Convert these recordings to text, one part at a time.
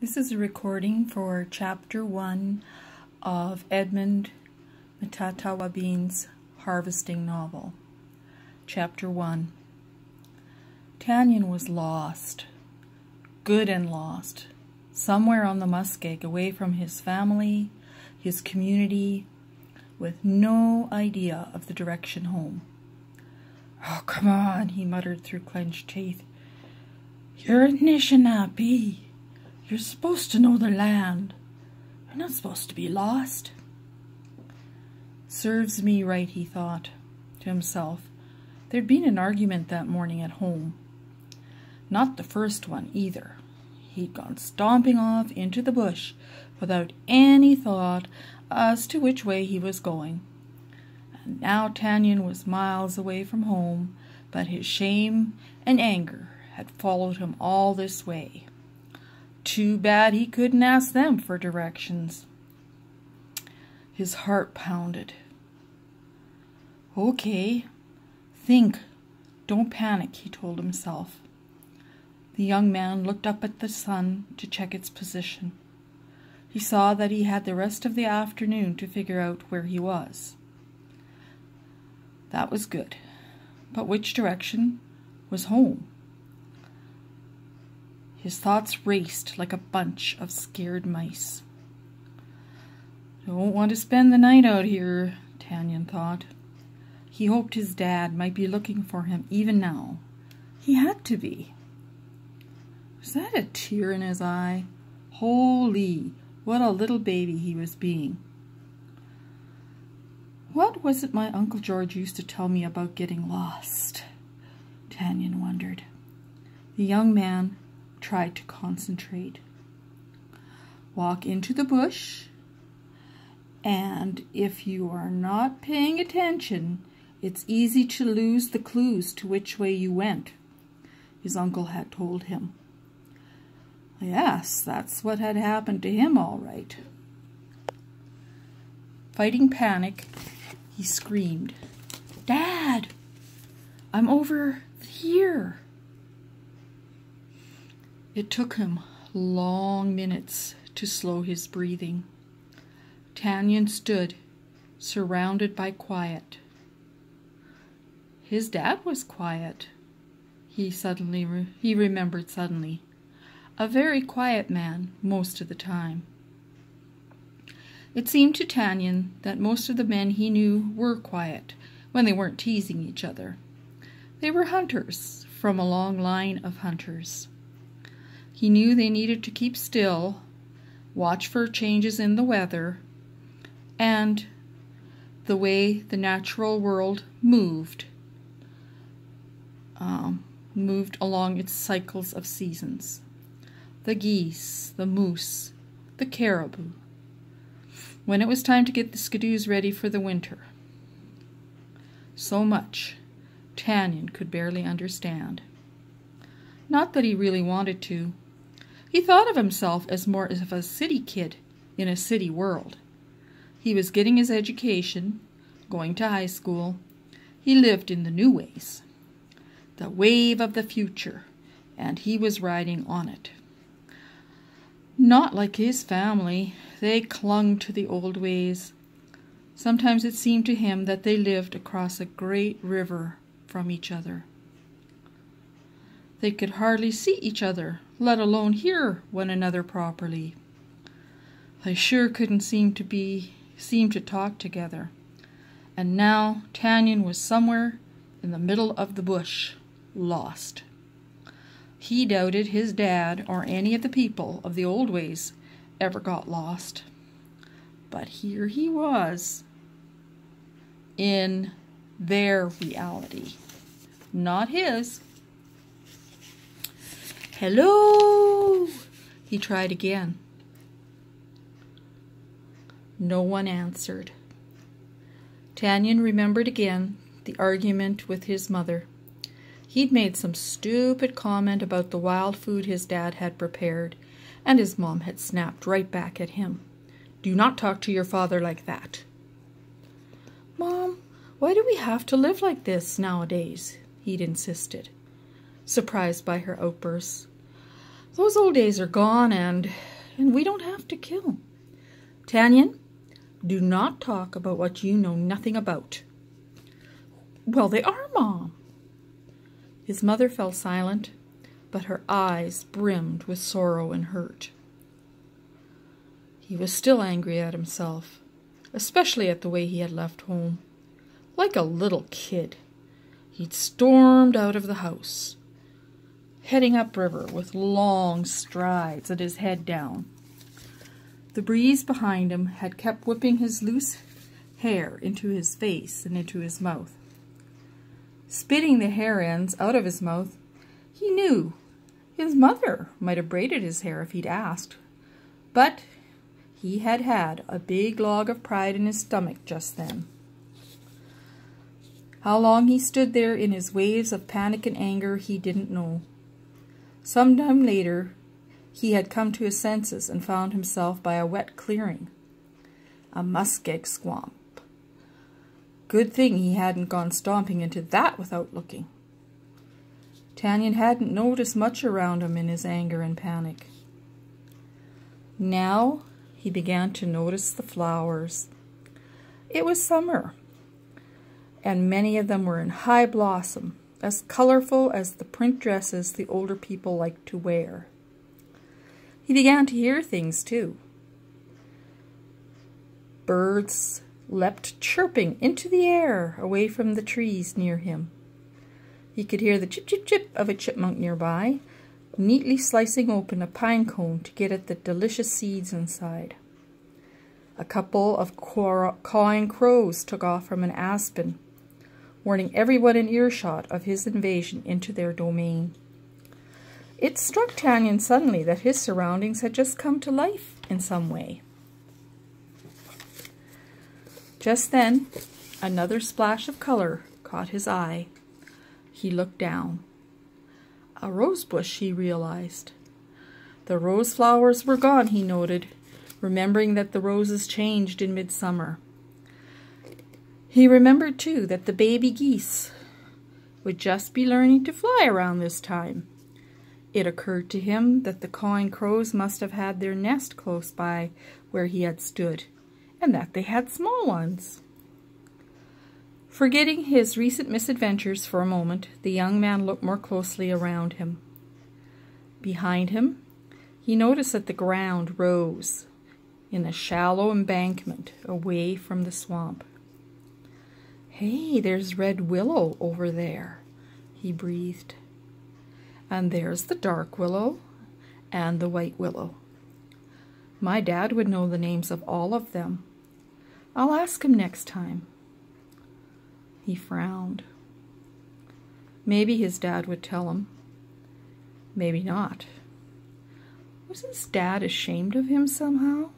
This is a recording for Chapter 1 of Edmund Matatawabine's harvesting novel. Chapter 1. Tanyan was lost, good and lost, somewhere on the muskeg, away from his family, his community, with no idea of the direction home. "Oh, come on," he muttered through clenched teeth. "You're a Anishinaabe. You're supposed to know the land. You're not supposed to be lost." Serves me right, he thought to himself. There'd been an argument that morning at home. Not the first one, either. He'd gone stomping off into the bush without any thought as to which way he was going. And now Tanyan was miles away from home, but his shame and anger had followed him all this way. Too bad he couldn't ask them for directions. His heart pounded. "Okay, think, don't panic," he told himself. The young man looked up at the sun to check its position. He saw that he had the rest of the afternoon to figure out where he was. That was good. But which direction was home? His thoughts raced like a bunch of scared mice. "Don't want to spend the night out here," Tanyan thought. He hoped his dad might be looking for him even now. He had to be. Was that a tear in his eye? Holy, what a little baby he was being. What was it my Uncle George used to tell me about getting lost? Tanyan wondered. The young man tried to concentrate. Walk into the bush, and if you are not paying attention, it's easy to lose the clues to which way you went, his uncle had told him. Yes, that's what had happened to him, all right. Fighting panic, he screamed, "Dad, I'm over here." It took him long minutes to slow his breathing. Tanyan stood, surrounded by quiet. His dad was quiet. He remembered suddenly. A very quiet man most of the time. It seemed to Tanyan that most of the men he knew were quiet when they weren't teasing each other. They were hunters from a long line of hunters. He knew they needed to keep still, watch for changes in the weather, and the way the natural world moved along its cycles of seasons. The geese, the moose, the caribou. When it was time to get the skidoos ready for the winter. So much Tanyan could barely understand. Not that he really wanted to. He thought of himself as more of a city kid in a city world. He was getting his education, going to high school. He lived in the new ways. The wave of the future, and he was riding on it. Not like his family. They clung to the old ways. Sometimes it seemed to him that they lived across a great river from each other. They could hardly see each other, let alone hear one another properly. They sure couldn't seem to talk together. And now Tanyan was somewhere in the middle of the bush, lost. He doubted his dad or any of the people of the old ways ever got lost. But here he was, in their reality, not his. "Hello," he tried again. No one answered. Tanyan remembered again the argument with his mother. He'd made some stupid comment about the wild food his dad had prepared, and his mom had snapped right back at him. "Do not talk to your father like that." "Mom, why do we have to live like this nowadays?" he'd insisted, surprised by her outbursts. "Those old days are gone, and and we don't have to kill. Tanyan, do not talk about what you know nothing about. Well, they are, Mom. His mother fell silent, but her eyes brimmed with sorrow and hurt. He was still angry at himself, especially at the way he had left home. Like a little kid, he'd stormed out of the house, heading upriver with long strides and his head down. The breeze behind him had kept whipping his loose hair into his face and into his mouth. Spitting the hair ends out of his mouth, he knew his mother might have braided his hair if he'd asked, but he had had a big log of pride in his stomach just then. How long he stood there in his waves of panic and anger he didn't know. Sometime later, he had come to his senses and found himself by a wet clearing, a muskeg swamp. Good thing he hadn't gone stomping into that without looking. Tanyan hadn't noticed much around him in his anger and panic. Now he began to notice the flowers. It was summer, and many of them were in high blossom, as colorful as the print dresses the older people liked to wear. He began to hear things, too. Birds leapt chirping into the air away from the trees near him. He could hear the chip-chip-chip of a chipmunk nearby, neatly slicing open a pine cone to get at the delicious seeds inside. A couple of cawing crows took off from an aspen, warning everyone in earshot of his invasion into their domain. It struck Tanyan suddenly that his surroundings had just come to life in some way. Just then, another splash of color caught his eye. He looked down. A rose bush, he realized. The rose flowers were gone, he noted, remembering that the roses changed in midsummer. He remembered, too, that the baby geese would just be learning to fly around this time. It occurred to him that the cawing crows must have had their nest close by where he had stood, and that they had small ones. Forgetting his recent misadventures for a moment, the young man looked more closely around him. Behind him, he noticed that the ground rose in a shallow embankment away from the swamp. "Hey, there's red willow over there," he breathed. "And there's the dark willow and the white willow. My dad would know the names of all of them. I'll ask him next time." He frowned. Maybe his dad would tell him. Maybe not. Was his dad ashamed of him somehow?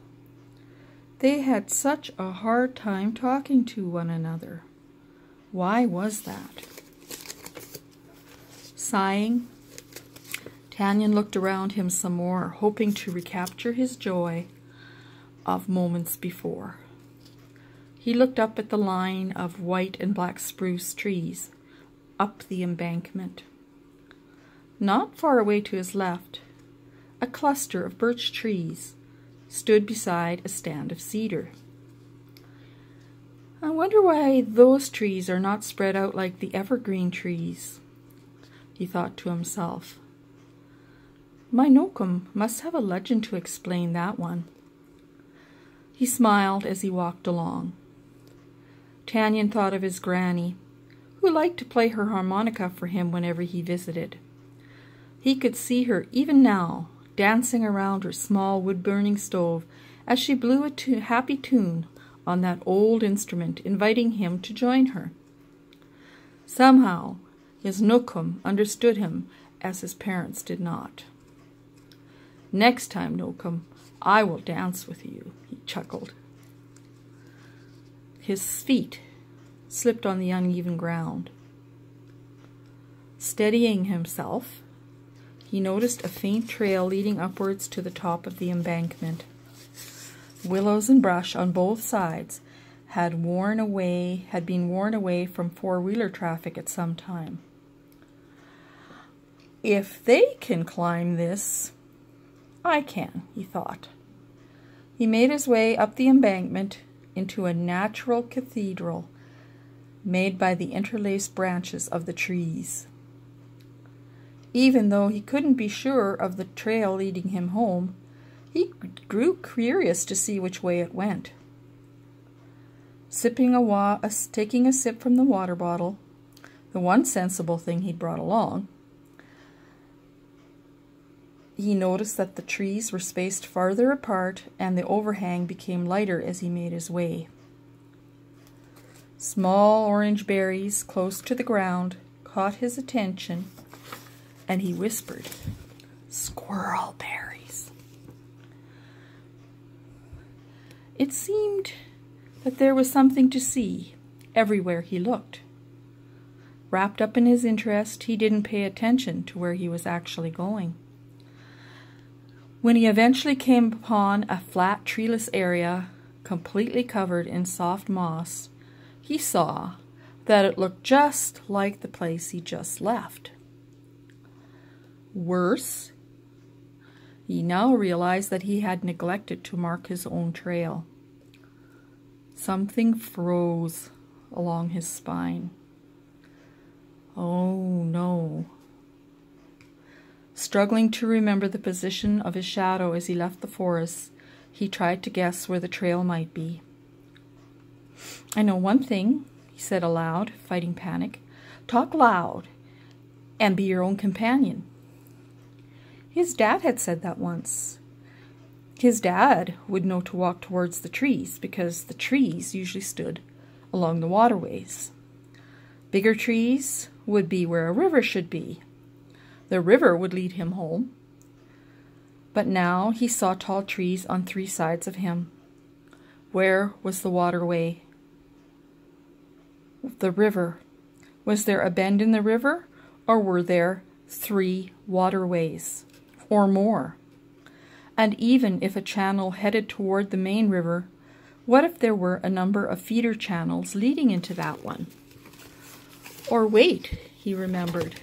They had such a hard time talking to one another. Why was that? Sighing, Tanyan looked around him some more, hoping to recapture his joy of moments before. He looked up at the line of white and black spruce trees, up the embankment. Not far away to his left, a cluster of birch trees stood beside a stand of cedar. "I wonder why those trees are not spread out like the evergreen trees," he thought to himself. "My Nokum must have a legend to explain that one." He smiled as he walked along. Tanyan thought of his granny, who liked to play her harmonica for him whenever he visited. He could see her even now, dancing around her small wood-burning stove as she blew a happy tune on that old instrument, inviting him to join her. Somehow, his Nokum understood him as his parents did not. "Next time, Nokum, I will dance with you," he chuckled. His feet slipped on the uneven ground. Steadying himself, he noticed a faint trail leading upwards to the top of the embankment. Willows and brush on both sides had been worn away from four-wheeler traffic at some time. "If they can climb this, I can," he thought. He made his way up the embankment into a natural cathedral made by the interlaced branches of the trees. Even though he couldn't be sure of the trail leading him home, he grew curious to see which way it went. Taking a sip from the water bottle, the one sensible thing he'd brought along, he noticed that the trees were spaced farther apart and the overhang became lighter as he made his way. Small orange berries close to the ground caught his attention, and he whispered, "Squirrel berries." It seemed that there was something to see everywhere he looked. Wrapped up in his interest, he didn't pay attention to where he was actually going. When he eventually came upon a flat, treeless area completely covered in soft moss, he saw that it looked just like the place he just left. Worse, he now realized that he had neglected to mark his own trail. Something froze along his spine. Oh no. Struggling to remember the position of his shadow as he left the forest, he tried to guess where the trail might be. "I know one thing," he said aloud, fighting panic. "Talk loud and be your own companion." His dad had said that once. His dad would know to walk towards the trees because the trees usually stood along the waterways. Bigger trees would be where a river should be. The river would lead him home. But now he saw tall trees on 3 sides of him. Where was the waterway? The river. Was there a bend in the river, or were there 3 waterways, or more? And even if a channel headed toward the main river, what if there were a number of feeder channels leading into that one? Or wait, he remembered.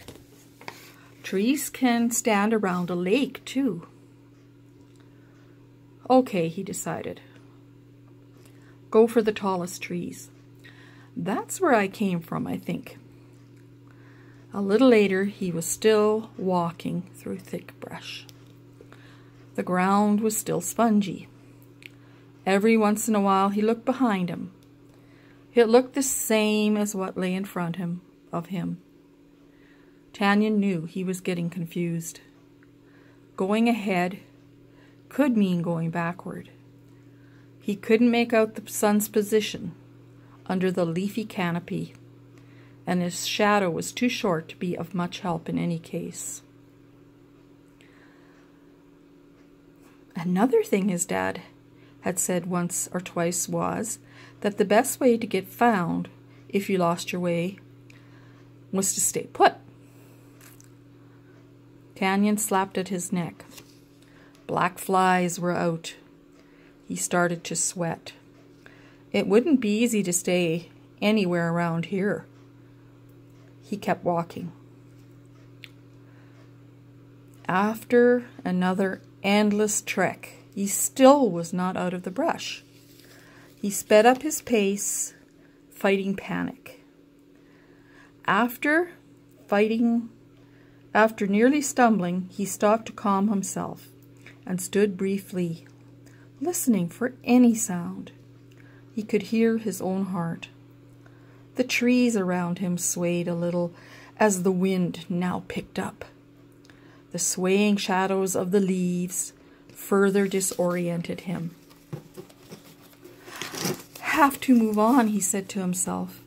Trees can stand around a lake, too. Okay, he decided. Go for the tallest trees. That's where I came from, I think. A little later, he was still walking through thick brush. The ground was still spongy. Every once in a while, he looked behind him. It looked the same as what lay in front of him. Tanyan knew he was getting confused. Going ahead could mean going backward. He couldn't make out the sun's position under the leafy canopy, and his shadow was too short to be of much help in any case. Another thing his dad had said once or twice was that the best way to get found if you lost your way was to stay put. Tanyan slapped at his neck. Black flies were out. He started to sweat. It wouldn't be easy to stay anywhere around here. He kept walking. After another endless trek, he still was not out of the brush. He sped up his pace, fighting panic. After nearly stumbling, he stopped to calm himself and stood briefly, listening for any sound. He could hear his own heart. The trees around him swayed a little as the wind now picked up. The swaying shadows of the leaves further disoriented him. "Have to move on," he said to himself.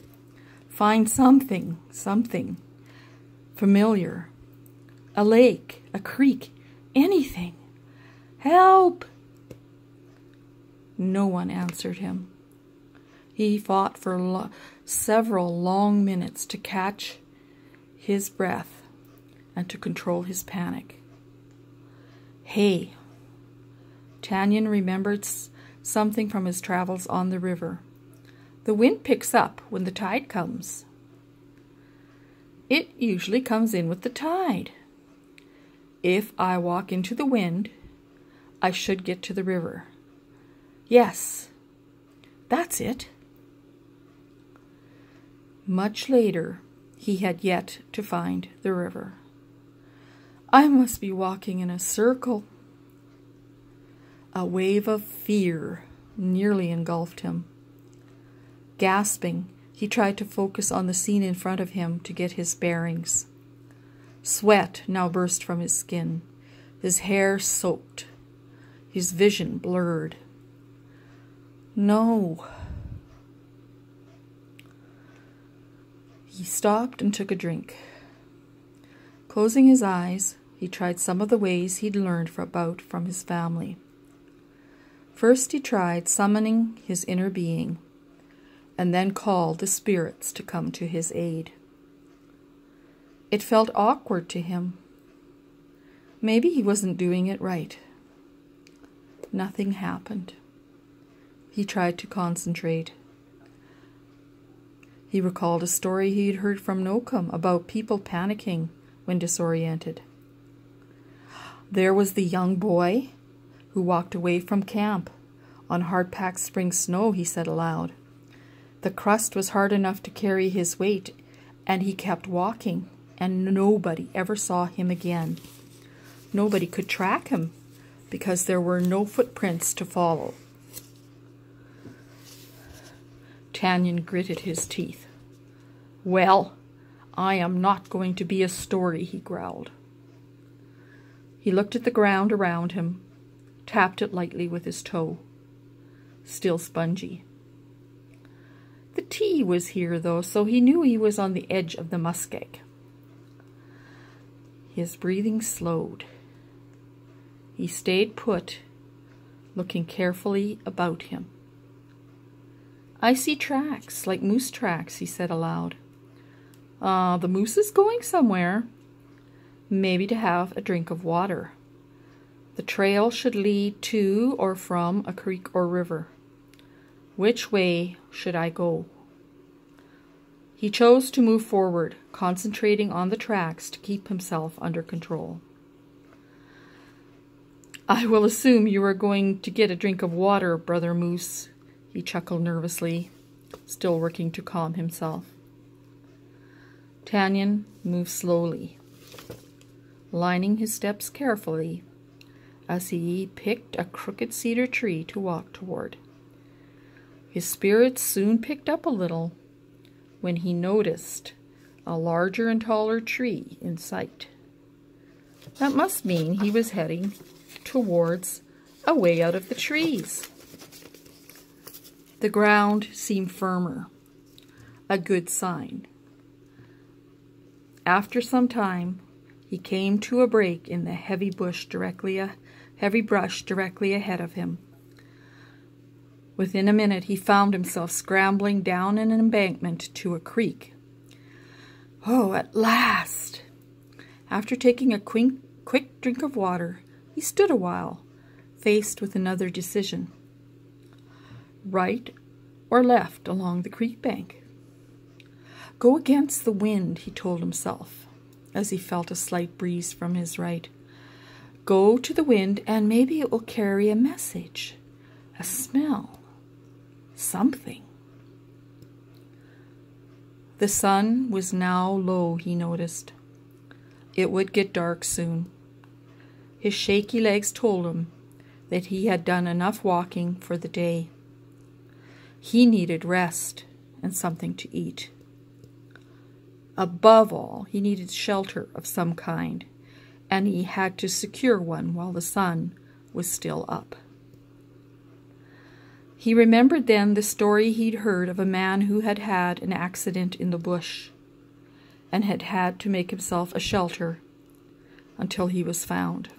"Find something familiar. A lake, a creek, anything. Help!" No one answered him. He fought for several long minutes to catch his breath and to control his panic. Hey, Tanyan remembered something from his travels on the river. The wind picks up when the tide comes. It usually comes in with the tide. If I walk into the wind, I should get to the river. Yes, that's it. Much later, he had yet to find the river. I must be walking in a circle. A wave of fear nearly engulfed him. Gasping, he tried to focus on the scene in front of him to get his bearings. Sweat now burst from his skin, his hair soaked, his vision blurred. No. He stopped and took a drink. Closing his eyes, he tried some of the ways he'd learned from his family. First he tried summoning his inner being, and then called the spirits to come to his aid. It felt awkward to him. Maybe he wasn't doing it right. Nothing happened. He tried to concentrate. He recalled a story he'd heard from Nocum about people panicking when disoriented. There was the young boy who walked away from camp on hard-packed spring snow, he said aloud. The crust was hard enough to carry his weight, and he kept walking, and nobody ever saw him again. Nobody could track him because there were no footprints to follow. Tanyan gritted his teeth. Well, I am not going to be a story, he growled. He looked at the ground around him, tapped it lightly with his toe. Still spongy. The tea was here, though, so he knew he was on the edge of the muskeg. His breathing slowed. He stayed put, looking carefully about him. I see tracks, like moose tracks, he said aloud. The moose is going somewhere. Maybe to have a drink of water. The trail should lead to or from a creek or river. Which way should I go? He chose to move forward, concentrating on the tracks to keep himself under control. I will assume you are going to get a drink of water, Brother Moose, he chuckled nervously, still working to calm himself. Tanyan moved slowly, lining his steps carefully as he picked a crooked cedar tree to walk toward. His spirits soon picked up a little when he noticed a larger and taller tree in sight. That must mean he was heading towards a way out of the trees. The ground seemed firmer, a good sign. After some time, he came to a break in the heavy brush directly ahead of him. Within a minute, he found himself scrambling down an embankment to a creek. Oh, at last! After taking a quick drink of water, he stood a while, faced with another decision. Right or left along the creek bank? Go against the wind, he told himself, as he felt a slight breeze from his right. Go to the wind, and maybe it will carry a message, a smell, something. The sun was now low, he noticed. It would get dark soon. His shaky legs told him that he had done enough walking for the day. He needed rest and something to eat. Above all, he needed shelter of some kind, and he had to secure one while the sun was still up. He remembered then the story he'd heard of a man who had had an accident in the bush and had had to make himself a shelter until he was found.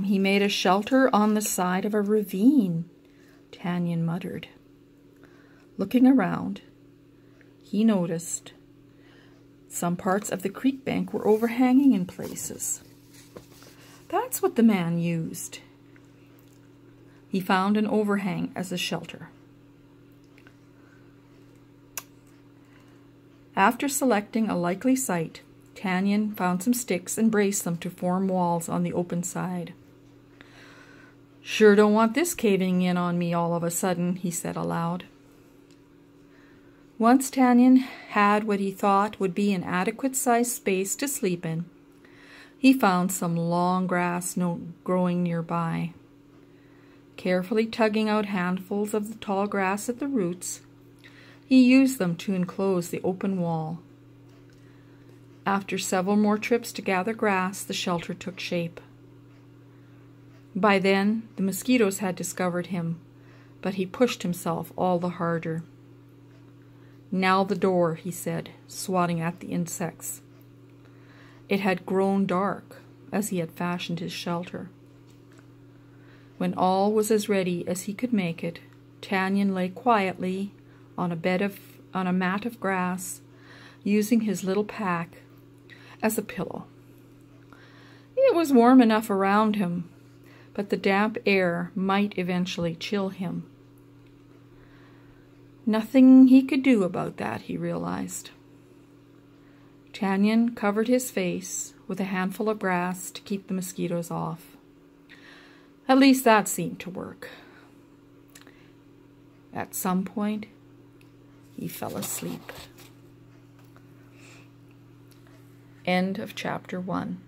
He made a shelter on the side of a ravine, Tanyan muttered. Looking around, he noticed some parts of the creek bank were overhanging in places. That's what the man used. He found an overhang as a shelter. After selecting a likely site, Tanyan found some sticks and braced them to form walls on the open side. "Sure don't want this caving in on me all of a sudden," he said aloud. Once Tanyan had what he thought would be an adequate-sized space to sleep in, he found some long grass growing nearby. Carefully tugging out handfuls of the tall grass at the roots, he used them to enclose the open wall. After several more trips to gather grass, the shelter took shape. By then, the mosquitoes had discovered him, but he pushed himself all the harder. "Now the door," he said, swatting at the insects. It had grown dark as he had fashioned his shelter. When all was as ready as he could make it, Tanyan lay quietly on a mat of grass, using his little pack as a pillow. It was warm enough around him, but the damp air might eventually chill him. Nothing he could do about that, he realized. Tanyan covered his face with a handful of grass to keep the mosquitoes off. At least that seemed to work. At some point, he fell asleep. End of chapter 1.